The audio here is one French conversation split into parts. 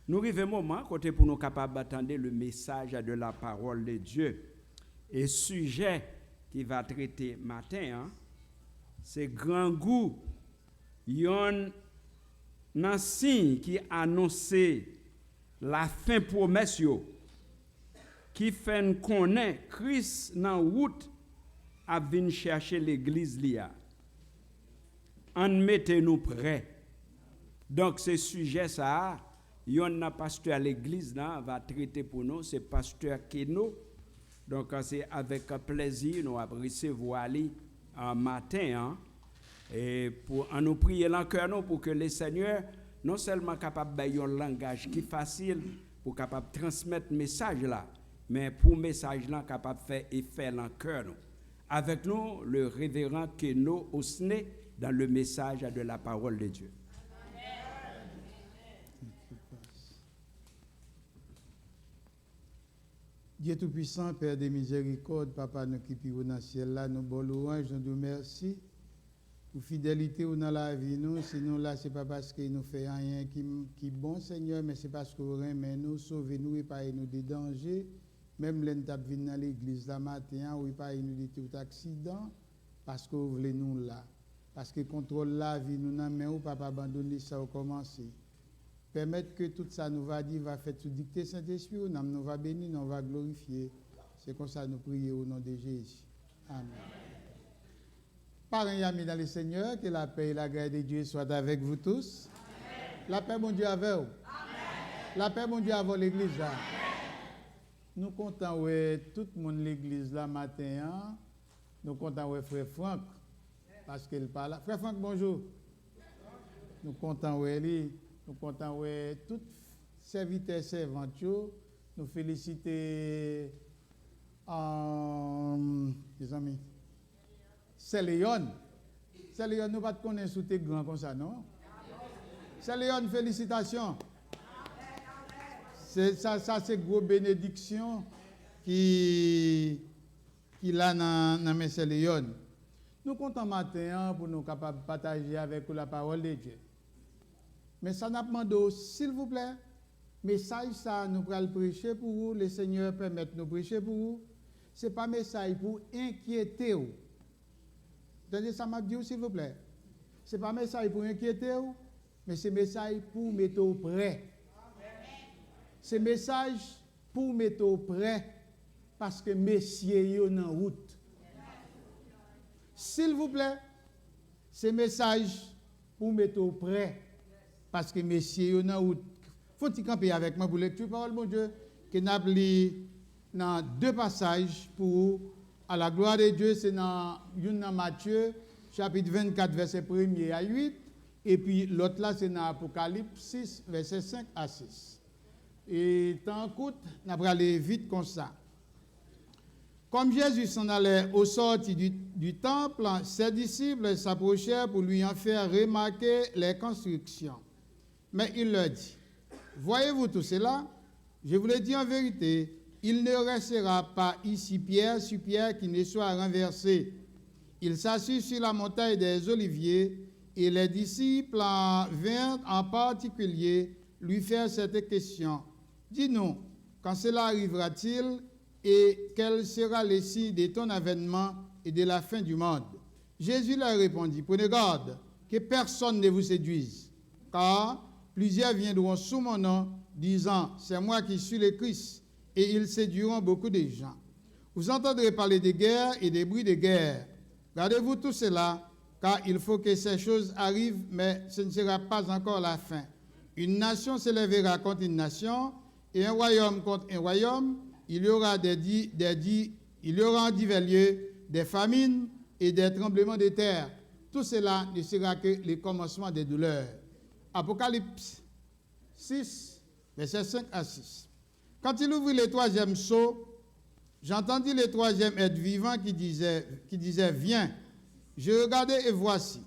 Nous arrivons un moment côté pour nous capables d'attendre le message de la parole de Dieu. Et sujet qui va traiter matin, c'est grand goût. Il y a un signe qui annonce la fin promesse qui fait connaître Christ dans route à venir chercher l'église lia. En mettez-nous prêts. Donc ce sujet ça, il y a un pasteur à l'église là va traiter pour nous, c'est pasteur Keno. Donc c'est avec plaisir nous avons recevoir un matin et pour nous prier dans cœur nous pour que le Seigneur non seulement capable de un langage qui est facile pour capable transmettre message là, mais pour message là capable faire effet dans cœur nous. Avec nous le révérend Keno Osné dans le message de la parole de Dieu. Dieu Tout-Puissant, Père des miséricordes, Papa, nous qui vivons dans le ciel là, nous bon louange, nous merci pour fidélité ou dans la vie nous. Sinon là, c'est pas parce que nous fait rien qui bon Seigneur, mais c'est parce que vous aimez nous, sauvez-nous et pas nous des dangers. Même les nous venir dans l'église la matin, ou pas nous des tout accident, parce que vous voulez nous là. Parce que contrôle la vie nous dans main ou pas abandonner ça au commencer. Permettre que tout ça nous va dire, va faire tout dicter Saint-Esprit, nous va bénir, nous va glorifier. C'est comme ça nous prions au nom de Jésus. Amen. Parents et amis dans le Seigneur, que la paix et la grâce de Dieu soient avec vous tous. Amen. La paix, mon Dieu, avec vous. Amen. La paix, mon Dieu, avec l'église là. Nous comptons tout le monde l'église là matin. Nous comptons frère Franck, parce qu'il parle. Frère Franck, bonjour. Nous comptons lui. Nous comptons tous serviteurs servantes. Nous félicitons les amis. C'est Léon. C'est Léon, nous ne pas te connaître sous tes grands comme ça, non? C'est Léon, félicitations. Ça c'est gros bénédiction qui l'a dans M. Léon. Nous comptons matin pour nous capables de partager avec vous la parole de Dieu. Mais ça n'a pas demandé, s'il vous plaît, message ça, nous allons prêcher pour vous, le Seigneur permet de nous prêcher pour vous. Ce n'est pas un message pour inquiéter vous. Attendez, ça m'a dit, s'il vous plaît. Ce n'est pas un message pour inquiéter vous, mais c'est un message pour mettre au prêt. C'est un message pour mettre au prêt, parce que messieurs sont en route. S'il vous plaît, c'est un message pour mettre au prêt. Parce que messieurs, faut-il camper avec moi pour lecture parole, mon Dieu, que nous avons dans deux passages pour à la gloire de Dieu, c'est dans Matthieu, chapitre 24, verset 1er à 8, et puis l'autre là, c'est dans Apocalypse 6, verset 5 à 6. Et tant coûte, nous allons aller vite comme ça. Comme Jésus s'en allait au sorti du temple, ses disciples s'approchèrent pour lui en faire remarquer les constructions. Mais il leur dit, voyez-vous tout cela? Je vous le dis en vérité, il ne restera pas ici pierre sur pierre qui ne soit renversée. Il s'assit sur la montagne des Oliviers et les disciples vinrent en particulier lui faire cette question. Dis-nous, quand cela arrivera-t-il et quel sera le signe de ton avènement et de la fin du monde? Jésus leur répondit, prenez garde que personne ne vous séduise, car plusieurs viendront sous mon nom, disant, c'est moi qui suis le Christ, et ils séduiront beaucoup de gens. Vous entendrez parler de guerre et des bruits de guerre. Gardez-vous tout cela, car il faut que ces choses arrivent, mais ce ne sera pas encore la fin. Une nation s'élèvera contre une nation, et un royaume contre un royaume. Il y aura en divers lieux des famines et des tremblements de terre. Tout cela ne sera que le commencement des douleurs. Apocalypse 6, versets 5 à 6. Quand il ouvrit le troisième sceau, j'entendis le troisième être vivant qui disait, viens. Je regardai et voici,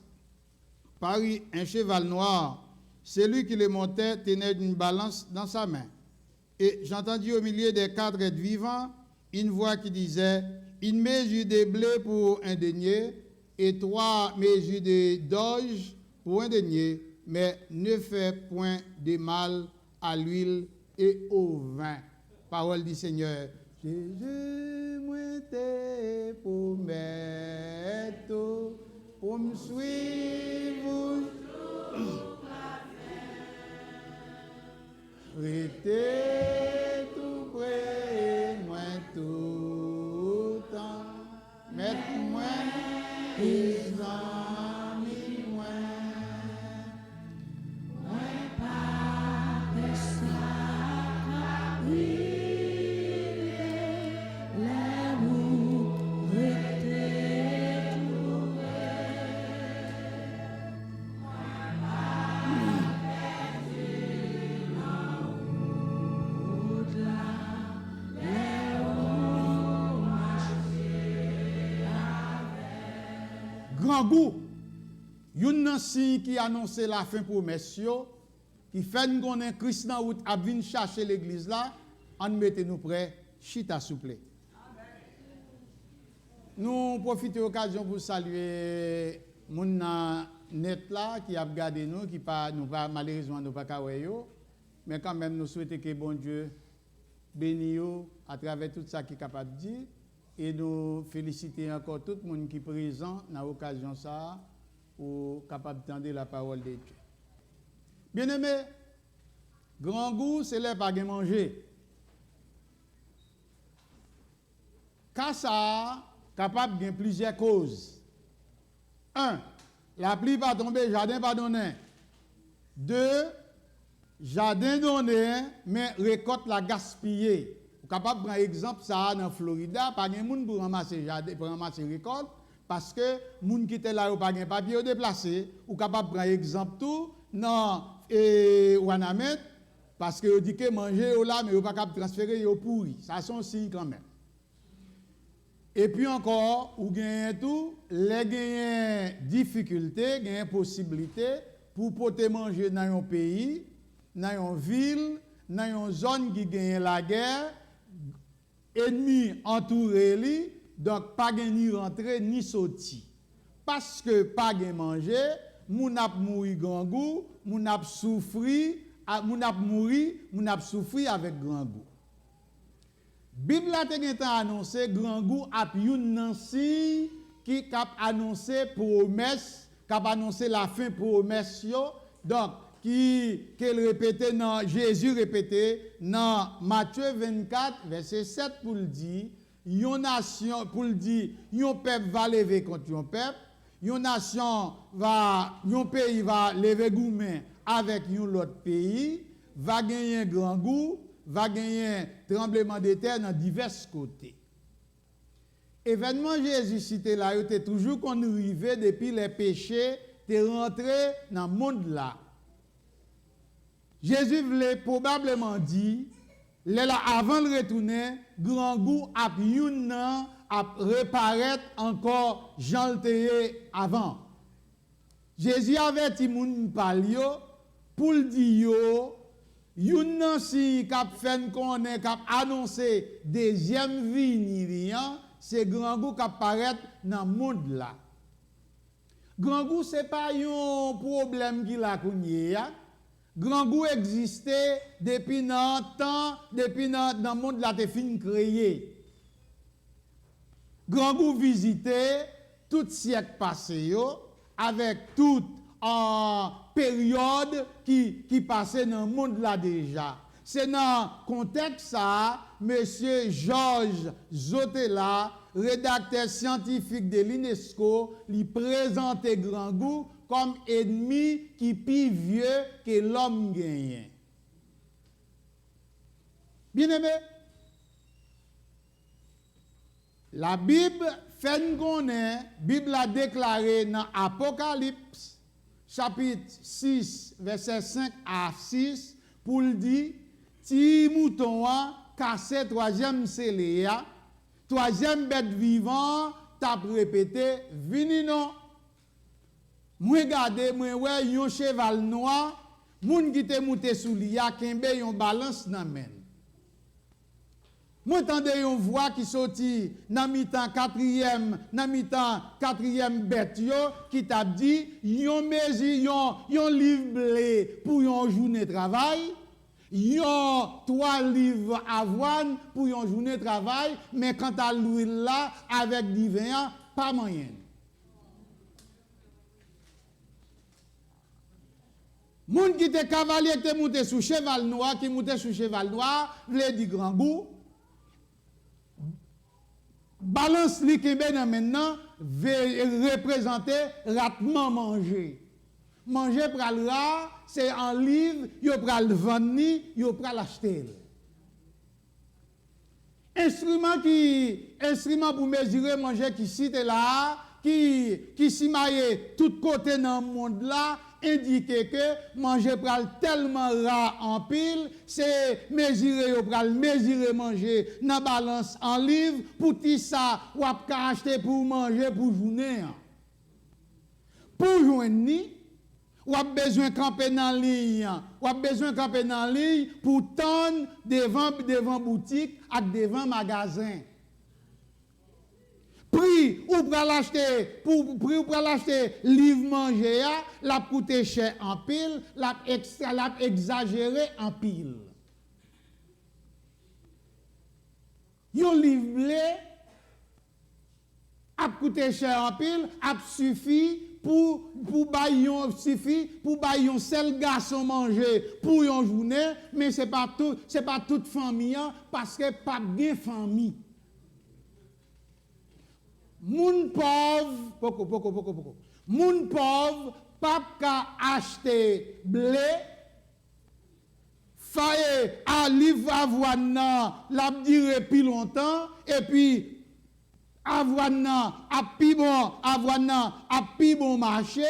parut un cheval noir. Celui qui le montait tenait une balance dans sa main. Et j'entendis au milieu des quatre êtres vivants une voix qui disait, une mesure de blé pour un denier et 3 mesures d'orge pour un denier, mais ne fais point de mal à l'huile et au vin. Parole du Seigneur. Jésus, moi t'es pour mettre, pour me suivre. Restez tout près, moi tout temps. Mettez-moi, les amis, moi. Grand goût, yon nan signe qui annonce la fin pour messieurs, qui fait nous connaître Christ dans route a venir chercher l'église là, en mettez nous prêts, chita souple. Nous profitons de l'occasion pour saluer moun net là qui a regardé nous, qui pas nous pas malheureusement nous pas yo, mais quand même nous souhaitons que bon Dieu bénisse à travers tout ça qui est capable de dire. Et nous féliciter encore tout le monde qui est présent dans l'occasion ça pour capable d'entendre la parole de Dieu. Bien-aimé, grand goût, c'est là pas manger. Car ça, capable de plusieurs causes. 1. La pluie pas tomber, jardin pas donner. 2. Jardin donné, mais récolte la gaspiller. Capable de prendre exemple ça dans Florida, pas de monde pour ramasser jardin, pour ramasser récolte parce que monde qui était là ou pas de papier au déplacé, ou capable de prendre exemple tout dans Wanamet parce que dit que manger au là mais ou pas capable de transférer au pourri. Ça sont signe quand même. Et puis encore, ou gagne tout, les gagne difficulté, gagne possibilité pour porter manger dans un pays, dans une ville, dans une zone qui gagne la guerre. Ennemi entouré li, donc pas ni rentrer ni sorti. Parce que pas gen manger, moun ap mouri grand goût, moun ap souffri, moun ap mouri, moun ap souffri avec grand goût. Bible a te annoncé grand goût ap yon nan si qui kap annoncé promesse, kap annoncé la fin promesse yo. Donc qu'elle répétait dans Jésus répétait dans Matthieu 24 verset 7 pour le dire yon nation pour le dire yon peuple va lever contre yon peuple, yon nation va yon pays va lever gourmet avec yon autre pays, va gagner grand goût, va gagner tremblement de terre dans divers côtés. Événement Jésus cité là était toujours qu'on arrivait depuis les péchés t'es rentré dans le monde là. Jésus voulait probablement dire, là avant de retourner, grand goût a youn a reparaître encore janté avant. Jésus avait dit moun palio pour le dire youn nan si k'ap fait connaît k'ap annoncer deuxième venue, c'est grand goût k'ap paraître dans le monde là. Grand goût c'est pas un problème qui la kounye ya. Grand goût existait depuis dans temps, depuis dans le monde là te fin créé. Grand goût visité tout siècle passé avec toute période qui passait dans le monde là déjà. C'est dans le contexte ça, monsieur Georges Zotella, rédacteur scientifique de l'UNESCO, lui présentait grand goût comme ennemi qui plus vieux que l'homme gagne. Bien-aimé, la Bible fait nous connaître, la Bible a déclaré dans Apocalypse, chapitre 6, verset 5 à 6, pour le dire, ti mouton a cassé troisième scellé, troisième bête vivant, t'a répété, vini non. Moi regardez, moi ouais yon cheval noir, moun qui te monté sous lia kembe yon balance nan men. Moi tande yon voix qui sorti nan mi-temps quatrième bête yo qui t'a dit yon mezi yon livre blé pour yon journée travail, Yon 3 livres avoine pour une journée de travail, mais quant à l'huile là, avec du vin, pas moyen. Moun qui te cavalier qui te monté sous cheval noir, qui monté sous cheval noir, vle di grand goût. Balance li kembe nan maintenant représenter ratement manger. Manger pral ra, c'est en livre, yo pral vendre ni, yo pral acheter. Instrument pour mesurer manger qui cite là, qui si maille tout côté dans le monde là, indique que manger pral tellement rare en pile, c'est mesurer yo pral mesurer manger dans balance en livre pour ti ça ou ap ka acheter pour manger pour journée. Pour joindre ni ou a besoin camper dans ligne, ou a besoin camper dans ligne pour tendre devant boutique ak devant magasin. Prix ou pour l'acheter livre manger la coûter cher en pile, la exagéré en pile. Yon livre blé a coûté cher en pile, a suffi pour bayon seul garçon manger pour une journée, mais c'est pas toute famille parce que pas bien famille. Moun pauvre, Moun pauvre, pas qu'à acheter blé, faye à livre avoine la dire plus longtemps, et puis avoine a pi bon marché,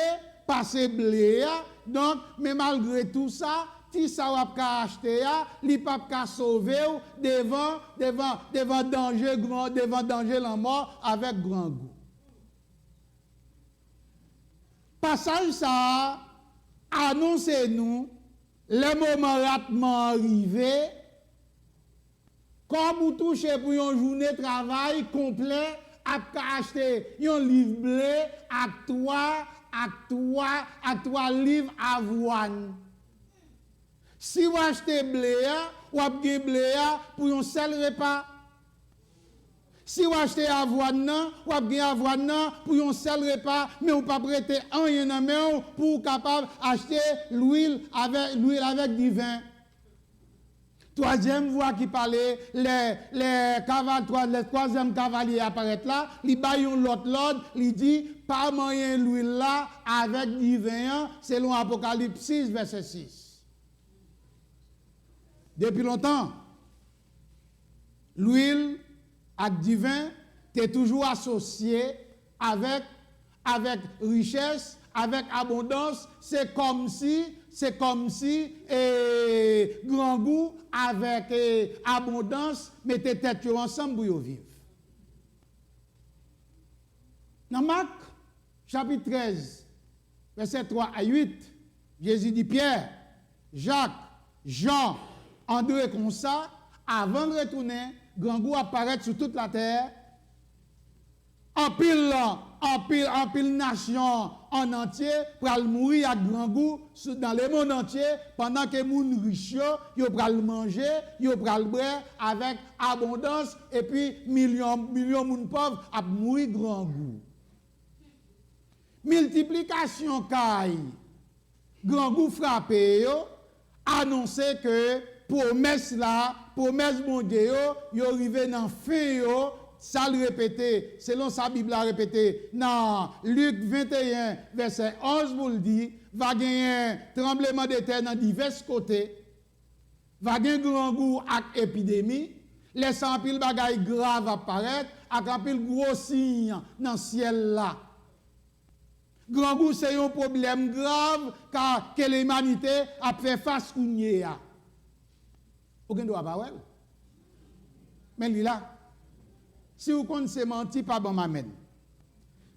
passer blé, donc, mais malgré tout ça, si ça va pas acheter, li pas ka sauver devant danger la mort avec grand goût. Passage ça annonce nous le moment ratement arrivé comme vous touchez pour une journée de travail complet à acheter un livre blé à trois livres avoine. Si vous achetez blé, vous avez blé pour un seul repas. Si vous achetez avoine, vous avez avoine pour un seul repas, mais vous ne pouvez pas prêter un en main pour capable acheter l'huile avec du vin. Troisième voix qui parlait, le troisième cavalier apparaît là, il baille l'autre, il dit, pas moyen l'huile là avec du vin, selon Apocalypse 6, verset 6. Depuis longtemps, l'huile avec du vin est toujours associé avec richesse, avec abondance. C'est comme si grand goût avec abondance mettez tête ensemble pour vivre. Dans Marc, chapitre 13, verset 3 à 8, Jésus dit Pierre, Jacques, Jean, André comme ça, avant de retourner, grand goût apparaît sur toute la terre. En pile nation en entier pour mourir à grand goût dans le monde entier pendant que les gens riches yo pral manger, yo pral boire avec abondance et puis millions de pauvres à mourir grand goût. Multiplication caille grand goût frappé yo annoncer que promesse bon Dieu yo arrivé dans fin yo. Ça le répéter, selon sa Bible a répété, dans Luc 21, verset 11, vous le dit, va gagner un tremblement de terre dans divers côtés, va gagner grand goût avec épidémie, laisse un pile bagaille grave apparaître, avec un pile gros signe dans le ciel là. Grand goût, c'est un problème grave car que l'humanité a fait face à. Aucun doit pas, ouais. Mais lui là. Si vous connaissez menti, pas bon m'amène.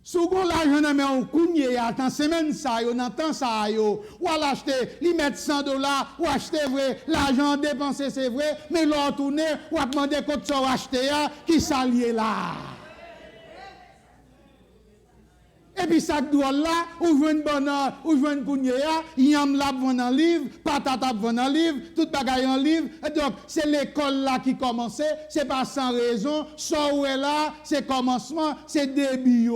Si vous avez l'argent dans main, vous cognez, attends semaine ça, vous n'entend ça, ou à l'acheter, lui mettre $100, ou acheter vrai, l'argent dépensé c'est vrai, mais l'on retourne, ou à demander quand ça acheter, qui s'allie là. Et puis, ça doit là, ou joue une bonne, ou joue une kounyea, yam la vend en livre, patata vend en livre, tout bagaille en livre. Et donc, c'est l'école là qui commençait, c'est pas sans raison. Ça où est là, c'est commencement, c'est début.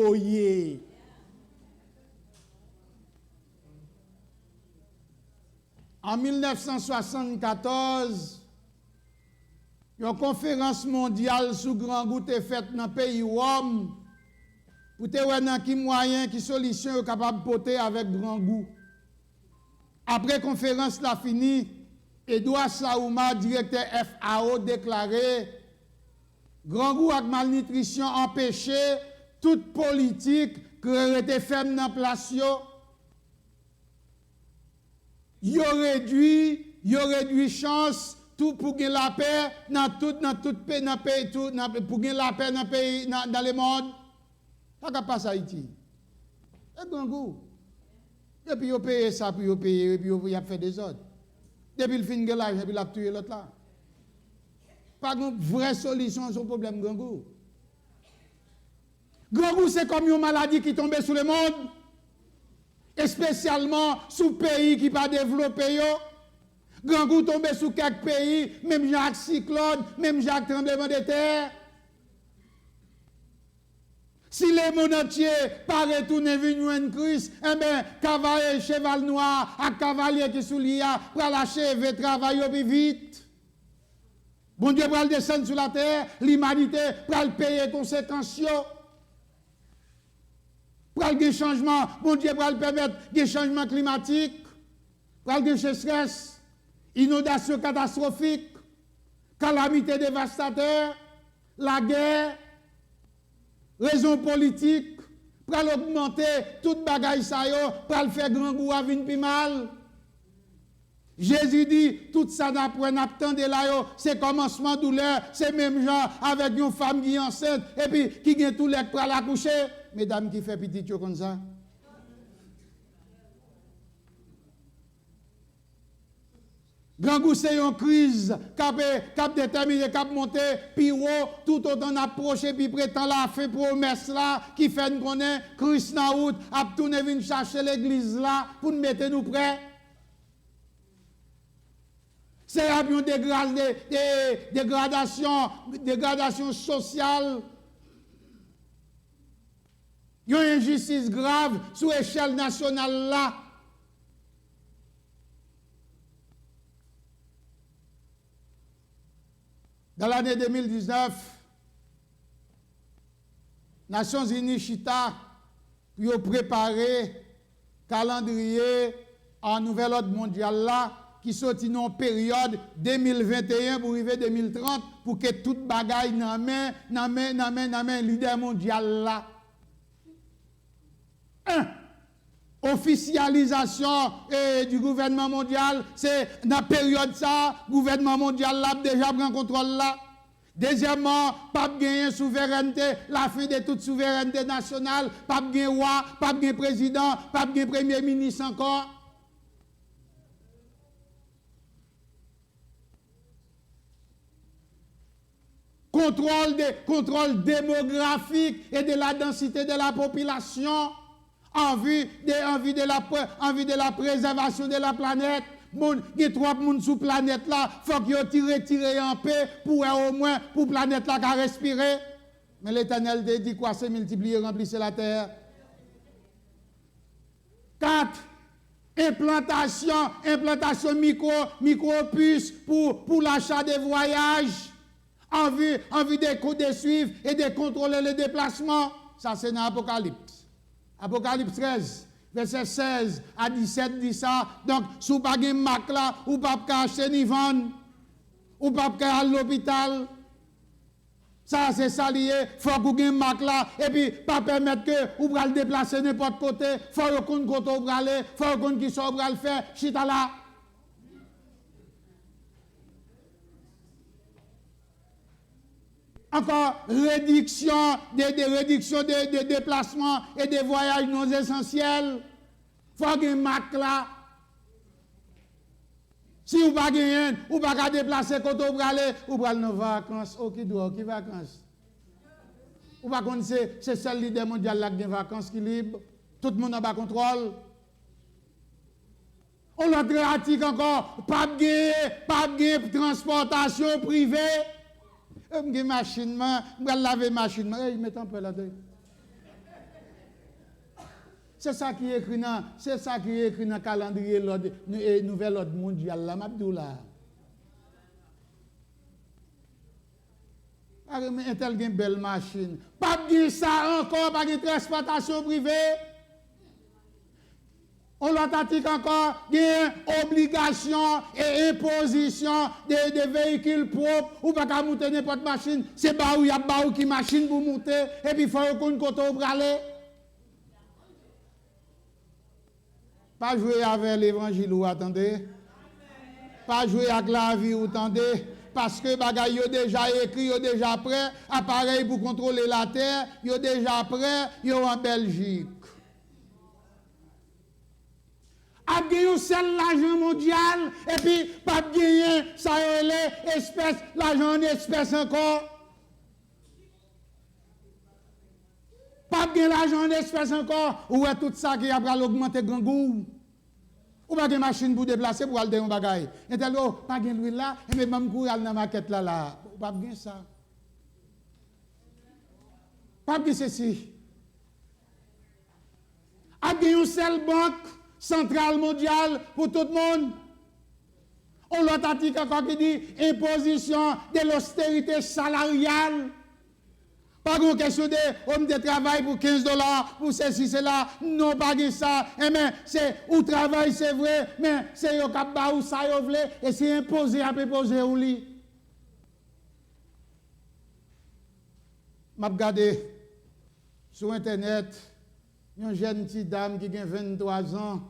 En 1974, une conférence mondiale sous grand goût est faite dans le pays Rome. Pour te voir qui moyen, qui solution est capable de porter avec grand goût. Après conférence la fini, Edouard Saouma, directeur FAO, déclaré grand goût avec malnutrition empêché toute politique qui aurait été faite dans place. Il réduit chance tout pour gagner la paix dans tout pays pour gagner la paix dans pays dans le monde. Ça ne passe à Haïti. C'est grand goût. Et puis, vous payez ça, puis vous payez, et puis vous avez fait des ordres. Depuis le fin de l'argent, et puis vous avez tué l'autre là. Pas de vraie solution à son problème, grand goût. Grand goût, c'est comme une maladie qui tombe sur le monde, et spécialement sous pays qui pas développé. Grand goût tombe sur quelques pays, même Jacques cyclone, même Jacques tremblement de terre. Si le monde entier paraît tourner vers une crise, eh bien, cavalier, cheval noir, à cavalier qui sous l'IA, pour l'achever, travailler plus vite. Bon Dieu, pour descendre sur la terre, l'humanité, pour payer conséquences. Pour le changement, bon Dieu, pour permettre des changements climatiques, pour le sécheresse, inondation catastrophique, calamité dévastateur, la guerre, raison politique, pour augmenter toute bagaille ça yo, pour faire grand goût à vin pi mal. Jésus dit, tout ça n'apprend de là yo, c'est commencement douleur, c'est même genre avec une femme qui est enceinte, et puis qui gagne tout l'air pour l'accoucher. Mesdames qui fait petit comme ça. Grand goût, c'est une crise qui a déterminé, qui a monté, puis tout autant approché, puis prétend la fait promesse là, qui fait nous connaître, Christ na route, a tourné venir chercher l'église là, pour nous mettre nous prêts. C'est une dégradation sociale. Il y a une injustice grave sur l'échelle nationale là. Dans l'année 2019, Nations Unies Chita pour préparer calendrier en nouvel ordre mondial là qui sortit dans période 2021 pour arriver 2030 pour que toute bagaille dans main leader mondial là. Officialisation du gouvernement mondial, c'est dans la période ça, le gouvernement mondial là déjà prend contrôle là. Deuxièmement, pas de gagner souveraineté, la fin de toute souveraineté nationale, pas de gagner roi, pas de gagner président, pas de gagner premier ministre encore. Contrôle démographique et de la densité de la population. En vue de la préservation de la planète. Il y a 3 personnes sur la planète là, il faut qu'ils retirent en paix pour au moins pour la planète là qu'à respirer. Mais l'Éternel dit quoi? C'est multiplier, remplissez la terre. 4. Implantation micro-puces pour l'achat des voyages. En vue de suivre et de contrôler les déplacements. Ça, c'est dans l'Apocalypse. Apocalypse 13, verset 16 à 17 dit ça. Donc, si vous n'avez pas de marque là, ou pas acheter ni vendre, ou pas aller à l'hôpital. Ça, c'est ça lié. Il faut que vous ayez une marque là, et puis pas permettre que vous allez déplacer n'importe côté. Il faut que vous ayez aller, il faut que vous ayez qui sont le faire, chita là. Encore, réduction des déplacements et des voyages non essentiels. Il faut qu'il y ait une marque là. Si vous n'avez pas gagné, vous n'avez pas déplacer quand vous allez, vous allez en vacances. Ok, qui vacances? Ou pas qu'on c'est seul leader mondial là qui a vacances qui libre. Tout le monde n'a pas contrôle. On l'a pratique encore, pas de transportation privée. Je machine, je laver machine, il met un peu là-dedans. C'est ça qui est écrit dans le calendrier nouvel ordre mondial là, Mabdoula. Un tel une belle machine. Pas de ça encore, pas de transportation privée. On l'a dit encore, il y a obligation et imposition de véhicules propres, ou pas qu'à monter n'importe machine, c'est bah où il y a bah qui machine pour monter, et puis il faut qu'on côté pour aller. Pas jouer avec l'évangile ou attendez. Pas jouer avec la vie ou attendez. Parce que bagay yo déjà écrit, yo déjà prêt, appareil pour contrôler la terre, yo déjà prêt, yo en Belgique. A gagné seul l'argent mondial et puis pas gagner ça les espèces, l'argent en espèces encore. Pas gagner l'argent en espèces encore, ou est tout ça qui a augmenté grand goût. Ou pas de machine pour déplacer pour aller dans un bagage. Et tel pas de l'huile là, et même courir dans la maquette là. Pas de ça. Pas de ceci. A une seule banque centrale mondiale pour tout le monde. On l'a article encore qui dit imposition de l'austérité salariale. Pas de question de homme de travail pour $15, pour ceci, cela. Non, pas de ça. Eh bien, c'est ou travail, c'est vrai, mais c'est yo kaba ou ça yo vle, et c'est imposé à imposer ou li. M'a regardé sur Internet, une jeune petite dame qui a 23 ans,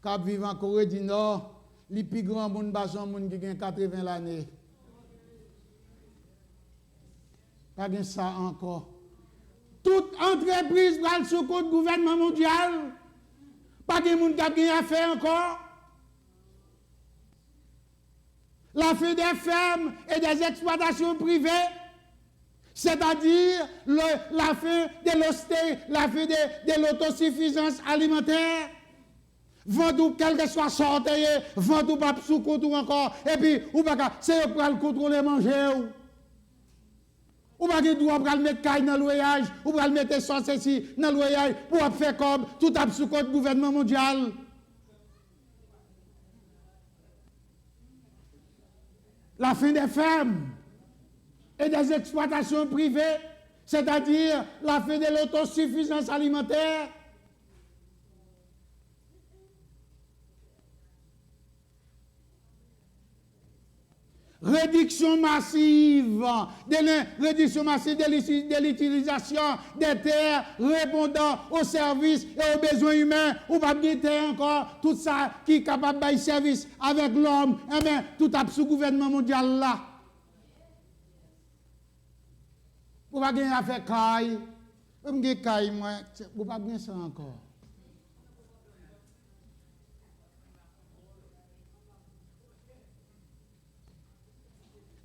qui vit en Corée du Nord, le plus grand monde, son monde qui a 80 années. Pas de ça encore. Toute entreprise va sous compte gouvernement mondial. Pas de monde qui a bien fait encore. La fin des fermes et des exploitations privées, c'est-à-dire la fin de l'austérité, la fin de l'autosuffisance alimentaire. Vendou quel que soit sorti, vendou pas sous compte ou encore. Et puis, ou pas, c'est pour le contrôler manger. Ou pas de droit pour mettre caille dans le voyage, ou pour mettre ça ceci dans le voyage pour faire comme tout à sous compte gouvernement mondial. La fin des fermes et des exploitations privées, c'est-à-dire la fin de l'autosuffisance alimentaire. Réduction massive de l'utilisation des terres répondant aux services et aux besoins humains, ou pas de terre encore, tout ça qui est capable de faire service avec l'homme, eh bien, tout à sous gouvernement mondial là. Vous pas gagner à faire caille, vous pas caille, moi, vous pas gagner ça encore.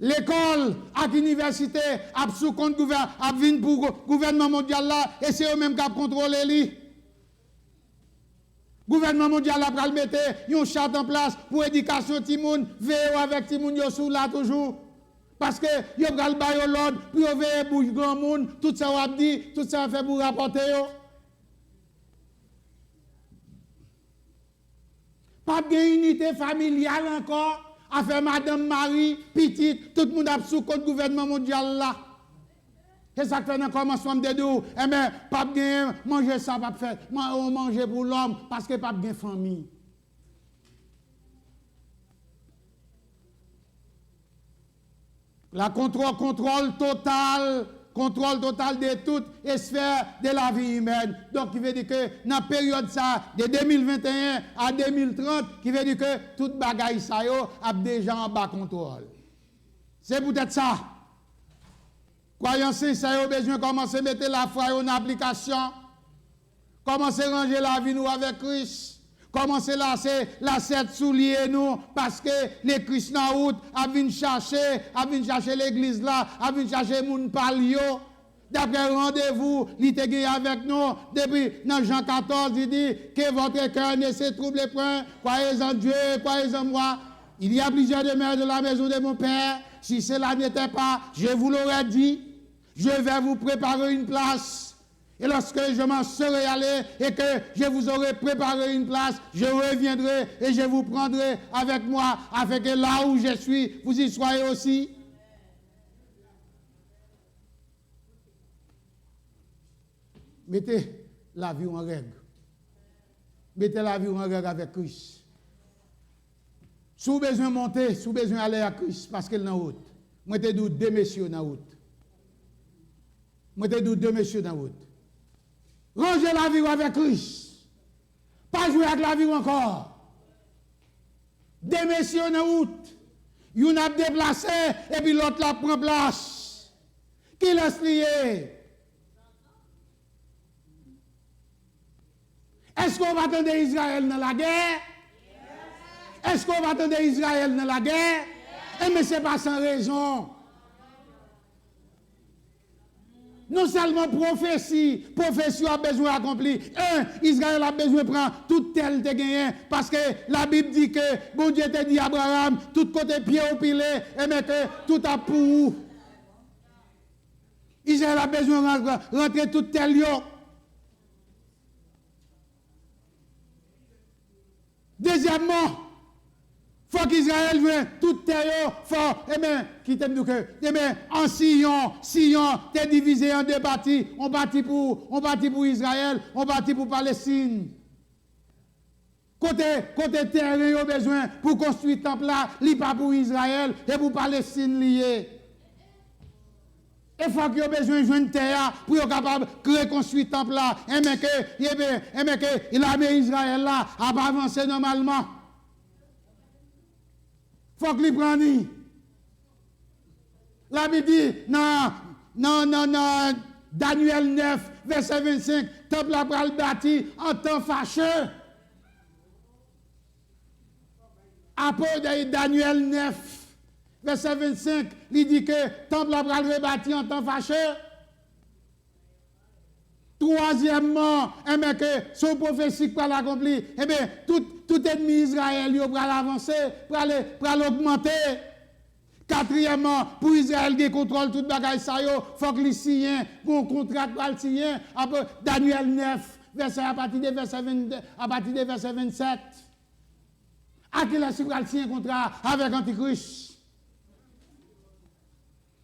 L'école, à l'université, à sous compte gouvernement mondial là, et c'est eux-mêmes qui contrôlent lui. Gouvernement mondial a pral mettre une charte en place pour éducation Timoun, veiller avec Timoun yo sous là toujours. Parce que yo pral ba yo l'ordre pour veiller bouche grand monde, tout ça on dit, tout ça fait pour rapporter yo. Pas de unité familiale encore. A fait Madame Marie, petite, tout le monde a sous compte gouvernement mondial là. C'est ça que fait dans le commencement de deux. Eh bien, pas bien manger ça, pas faire. On mange pour l'homme parce que pas bien famille. La contrôle total de toutes les sphères de la vie humaine. Donc, il veut dire que dans la période ça, de 2021 à 2030, qui veut dire que toute bagaille ça a déjà en bas contrôle. C'est peut-être ça. Croyants sincères, besoin de commencer à mettre la foi en application. Commencer à ranger la vie nous avec Christ. Commencez là, c'est la cette soulier nous, parce que les Christ en route, a venu chercher l'église là, a venu chercher moun palio. D'après rendez-vous, il était gagné avec nous. Depuis dans Jean 14, il dit que votre cœur ne se trouble point. Croyez en Dieu, croyez en moi. Il y a plusieurs demeures de la maison de mon Père. Si cela n'était pas, je vous l'aurais dit. Je vais vous préparer une place. Et lorsque je m'en serai allé et que je vous aurai préparé une place, je reviendrai et je vous prendrai avec moi, afin que là où je suis, vous y soyez aussi. Mettez la vie en règle. Mettez la vie en règle avec Christ. Si vous avez besoin de monter, si vous avez besoin d'aller à Christ, parce qu'il est en route. Mettez deux messieurs dans la route. Mettez deux messieurs dans la route. Rangez la vie avec Christ. Pas jouer avec la vie encore. Deux messieurs dans la route. Ils ont déplacé et puis l'autre la prend place. Qui laisse prier? Est-ce qu'on va attendre Israël dans la guerre? Est-ce qu'on va attendre Israël dans la guerre? Eh mais ce n'est pas sans raison. Non seulement prophétie a besoin d'accomplir. Israël a besoin de prendre tout tel te gagné. Parce que la Bible dit que bon Dieu te dit à Abraham, tout côté pied au pilé, et mais que tout a pour. Israël a besoin de rentrer tout tel lieu. Deuxièmement, il faut qu'Israël vienne tout terre fort. Eh bien, qui t'aime nous que, eh bien, en Sion, t'es divisé en deux parties. On partit pour Israël, on partit pour Palestine. Côté terre, il y a besoin pour construire le temple là, il pas pour Israël et pour Palestine lié. Il faut qu'il y ait besoin de jouer terre pour être capable de reconstruire le temple là. Et mais que l'armée Israël là a pas avancé normalement. Il faut qu'il prenne. La Bible dit, non, Daniel 9, verset 25, le temple a pris le bâti en temps fâcheux. Après Daniel 9, verset 25, il dit que le temple a pris le rebâti en temps fâcheux. Troisièmement, que son prophétie pour l'accomplir, eh bien, tout ennemi Israël, il va l'avancer, pour l'augmenter. Quatrièmement, pour Israël qui contrôle toute bagaille ça, il faut que les signent, pour un contrat pour le signer, après Daniel 9, à partir de verset 27. À quel est-ce qu'il va signer un contrat avec Antichrist?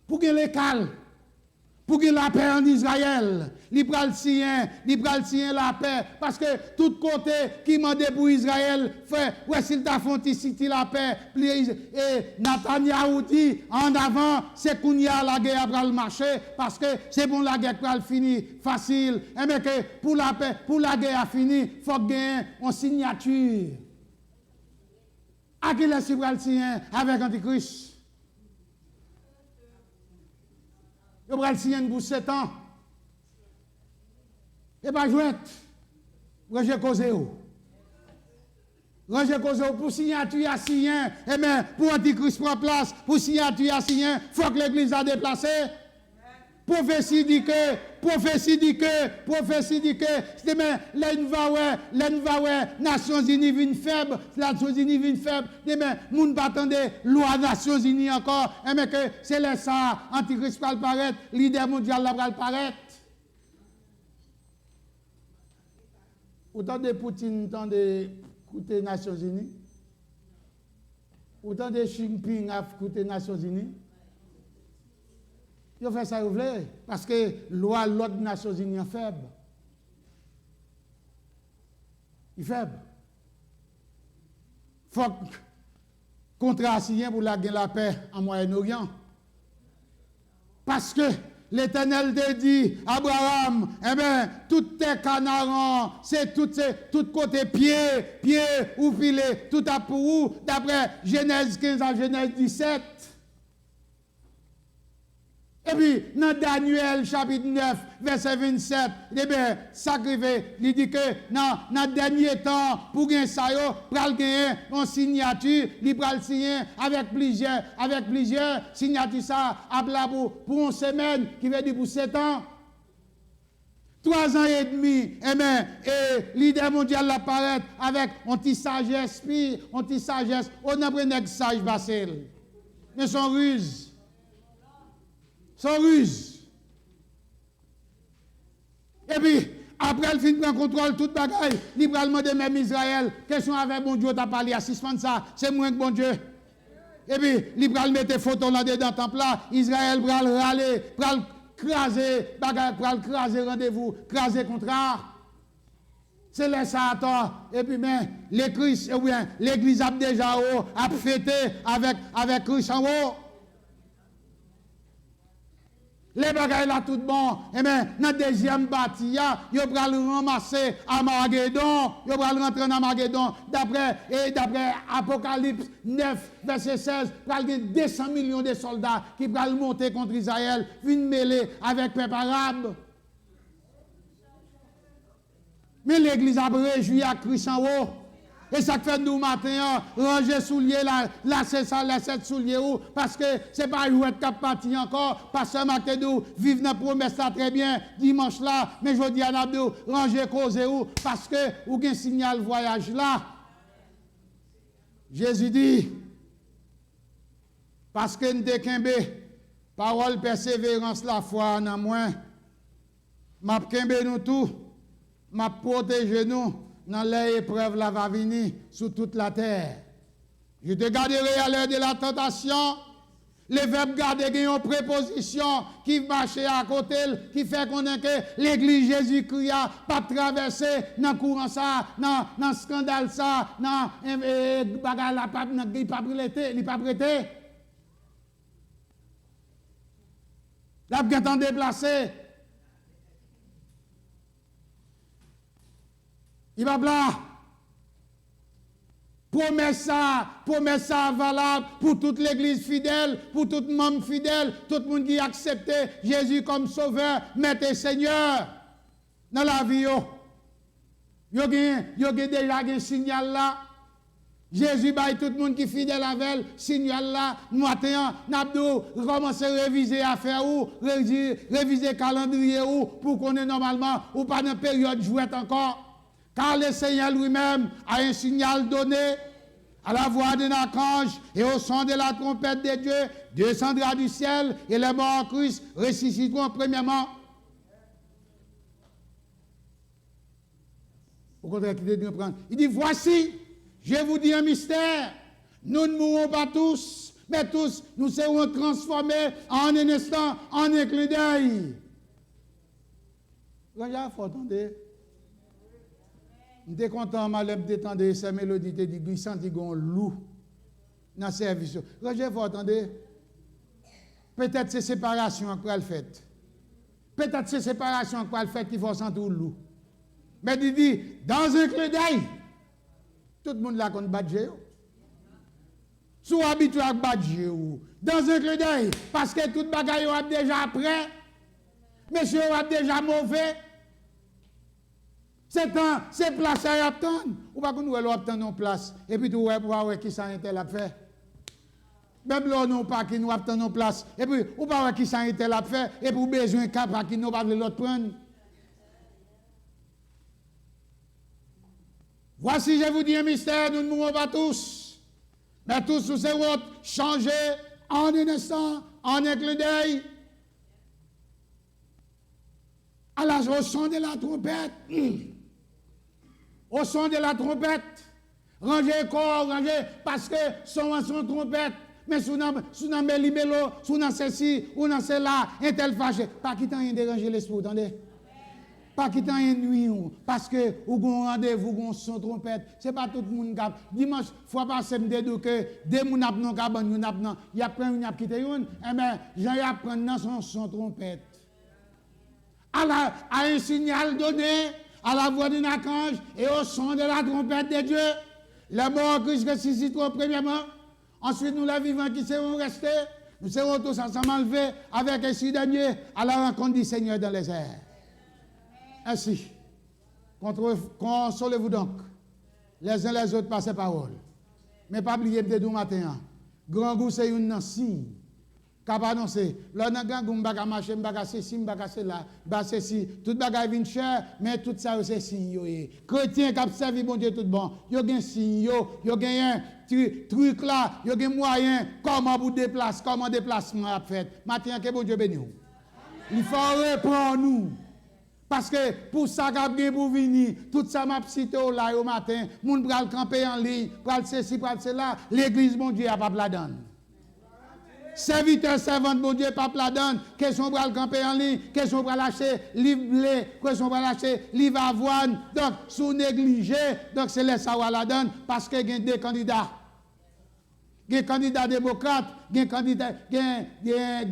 Pour qu'il les calme. Pour qu'il y ait la paix en Israël, il prend le signer la paix. Parce que tout côté qui m'a dit pour Israël, fait, ouais, s'il t'a fait ici la paix, et Nathaniel dit, en avant, c'est qu'on y a la guerre après le marché, parce que c'est bon la guerre pour le finir facile. Et mais que pour la paix, pour la guerre à finir, il faut gagner en signature. À qui est-ce qu'il va le signer avec Antichrist? Il va le signer pour 7 ans. Et pas jouer. Roger Coseo. Roger Coseo, pour signature à signer, et bien, pour Antichrist prend place, pour signature à signer, il faut que l'Église a déplacé. Prophétie dit que, c'est bien, l'envoi, Nations Unies viennent faible, Nations Unies viennent faible, c'est bien, moun pas attendre loi Nations Unies encore, et bien que c'est là ça, Antichrist va paraître, leader mondial va paraître. Autant de Poutine, autant de coûter Nations Unies, autant de Xi Jinping a coûté Nations Unies. Ils ont fait ça, parce que loi l'autre Nations Unies est faible. Il est faible. Il faut contrat signé pour la paix en Moyen-Orient. Parce que l'Éternel te dit, Abraham, eh bien, tout tes canards, c'est tout côté pied ou filet, tout à pour d'après Genèse 15 à Genèse 17. Et puis, dans Daniel chapitre 9, verset 27, eh bien, sacrifié, il dit que dans le dernier temps, pour gagner ça, pour gagner une signature, il va le signer avec plusieurs signatures, ça, pour une semaine, qui veut dire pour 7 ans. 3 ans et demi, et leader mondial apparaît avec un petit sagesse, un petit sagesse. On a pris un sage Basile. Mais son ruse. Son ruse. Et puis, après, il finit prendre contrôle toute bagaille. Il va demander même Israël, question avec bon Dieu, t'as parlé à suspendre ça, c'est moins que bon Dieu. Et puis, il va mettre photo là-dedans, temple là, Israël va le râler, va le craser, bagaille, va le craser rendez-vous, craser contrat. C'est là ça attend. Et puis, mais, l'église a déjà a fêté avec Christ en haut. Les bagailles là tout bon. Et bien, dans le deuxième bâti, il va le ramasser à Armageddon. Il va le rentrer dans Armageddon. D'après Apocalypse 9, verset 16, il va y avoir 200 millions de soldats qui vont monter contre Israël, une mêlée avec le peuple arabe. Mais l'église a réjoui à Christ en haut. Et ça fait nous matin, ranger souliers là c'est ça, là c'est souliers où, parce que c'est pas jouer de cap parti encore, pasteur Macedou, vive dans la promesse là très bien, dimanche là, mais je dis à Nabdou, ranger cause où, parce que, ou gen signal voyage là. Jésus dit, parce que nous dékembe, parole persévérance la foi en moi, m'a kembe nous tout, m'a protégé nous, dans les épreuves là va venir sur toute la terre. Je te garderai à l'heure de la tentation. Les verbes garder une préposition qui marche à côté, qui fait qu'on a que l'église Jésus-Christ a pas traversé dans courant ça, dans scandale ça, dans bagarre là, il pas prêté. Là, il temps déplacé. Il va là. Promesse ça valable pour toute l'église fidèle, pour tout le monde fidèle, tout le monde qui a accepté Jésus comme sauveur, maître et Seigneur dans la vie. Il y a déjà un signal là. Jésus baille tout le monde qui est fidèle avec signal là. Maintenant, Nabdou commence à réviser affaire ou réviser calendrier ou pour qu'on ait normalement ou pas dans période jouette encore. Car le Seigneur lui-même a un signal donné à la voix d'un archange et au son de la trompette de Dieu, descendra du ciel et les morts en Christ ressusciteront premièrement. Au contraire, il dit, voici, je vous dis un mystère, nous ne mourrons pas tous, mais tous nous serons transformés en un instant, en un clin d'œil. Regarde, il faut attendre. Je suis content, je détendre ces mélodies, je dis, je sens qu'il y a un loup dans le service. Roger, vous attendez? Peut-être c'est séparation qu'on a fait. Peut-être c'est séparation qu'on a fait qu'il faut sentir le loup. Mais il dit, dans un clin d'œil, tout le monde là qu'on badge. Soit habitué à badge. Dans un clin d'œil, parce que tout le bagaille est déjà prêt. Monsieur est déjà mauvais. C'est place à attendre. Ou pas qu'on nous attendre une place. Et puis, tu vas voir qui ça a été la fait. Même là, nous pas qui nous attendons une place. Et puis, ou pas voir qui ça a été la fait. Et puis, besoin de cap qui nous pas l'autre prendre. Voici, je vous dis un mystère, nous ne mourrons pas tous. Mais tous nous serons changés en un instant, en un clin d'œil. Au son de la trompette. Au son de la trompette, rangez corps, rangez, parce que son trompette, mais sous dans Mélimelo, sous dans ceci, ou dans cela, un tel fâché, pas qui t'en a dérangé l'esprit, attendez. Pas qui t'en a nuit, parce que ou gon rendez-vous, gon son trompette, c'est pas tout le monde qui dimanche, fois passé me dit que des moun ap non cabane, yon ap non, y a pris une ap quitter une, eh ben, j'en y apprendre dans son trompette. À un signal donné, à la voix d'un archange et au son de la trompette de Dieu. Les morts Christ ressusciteront premièrement. Ensuite, nous les vivants qui seront restés, nous serons tous ensemble enlevés avec un si dernier à la rencontre du Seigneur dans les airs. Ainsi, consolez-vous donc, les uns les autres par ces paroles. Mais pas oublier de dire matin, grand goût c'est une signe Cap annoncer, là dans gang m'baka marcher, m'baka ceci, m'baka cela, bah ceci, tout bagay vinn cher, mais tout ça c'est signe yo. Chrétien qui a servi bon Dieu tout bon, yo gen signe yo gen un truc là, yo gen moyen comment vous déplacer, comment déplacement a fait. Matin que bon Dieu béni vous. Il faut reprendre nous. Parce que pour ça qu'a pour venir, tout ça m'a cité là au matin, moun pral camper en ligne, pral ceci, pral cela, l'église bon Dieu a pas la donne. Serviteur, servante, bon Dieu, pas la donne. Question pour le camper en ligne, question pour l'acheter livre blé, question pour l'acheter livre avoine. Donc, sous négligé, donc c'est laisse avoir la donne parce que il y a des candidats. Il y a des candidats démocrates, il y a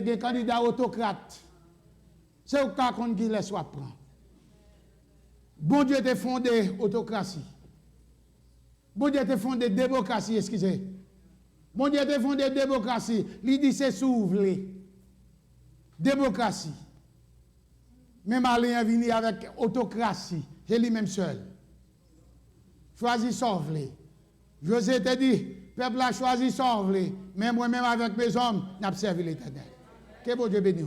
des candidats autocrates. C'est au cas qu'on qui laisse prendre. Bon Dieu te fondé autocratie. Bon Dieu te fondé démocratie, excusez. Bon Dieu te fondé démocratie. Il dit c'est s'ouvrir. Démocratie. Même Malien venu avec autocratie. C'est lui-même seul. Choisis sauver. José te dit, peuple a choisi sauver. Mais moi-même avec mes hommes, n'a servi l'Éternel. Que bon Dieu bénisse.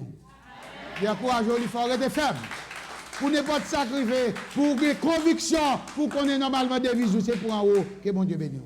Bien courage, il faut rester ferme. Pour ne pas te sacrifier, pour des convictions, pour qu'on ait normalement des vies, c'est pour en haut. Que bon Dieu bénisse.